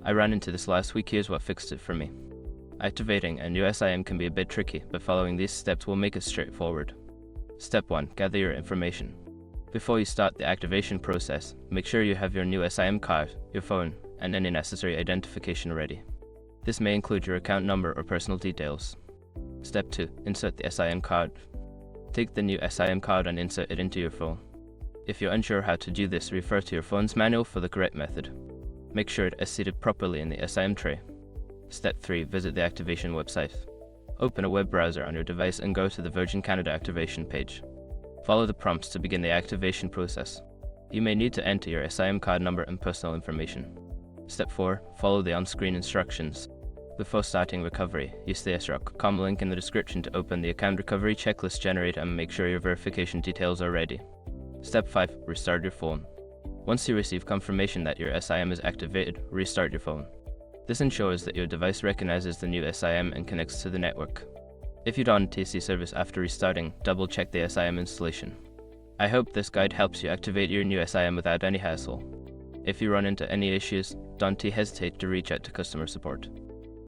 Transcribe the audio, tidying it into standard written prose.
I ran into this last week. Here's what fixed it for me. Activating a new SIM can be a bit tricky, but following these steps will make it straightforward. Step 1. Gather your information. Before you start the activation process, make sure you have your new SIM card, your phone, and any necessary identification ready. This may include your account number or personal details. Step 2. Insert the SIM card. Take the new SIM card and insert it into your phone. If you're unsure how to do this, refer to your phone's manual for the correct method. Make sure it is seated properly in the SIM tray. Step 3. Visit the activation website. Open a web browser on your device and go to the Virgin Canada activation page. Follow the prompts to begin the activation process. You may need to enter your SIM card number and personal information. Step 4. Follow the on-screen instructions. Before starting recovery, use the sroc.com link in the description to open the account recovery checklist generator and make sure your verification details are ready. Step 5. Restart your phone. Once you receive confirmation that your SIM is activated, restart your phone. This ensures that your device recognizes the new SIM and connects to the network. If you don't TC service after restarting, double-check the SIM installation. I hope this guide helps you activate your new SIM without any hassle. If you run into any issues, don't hesitate to reach out to customer support.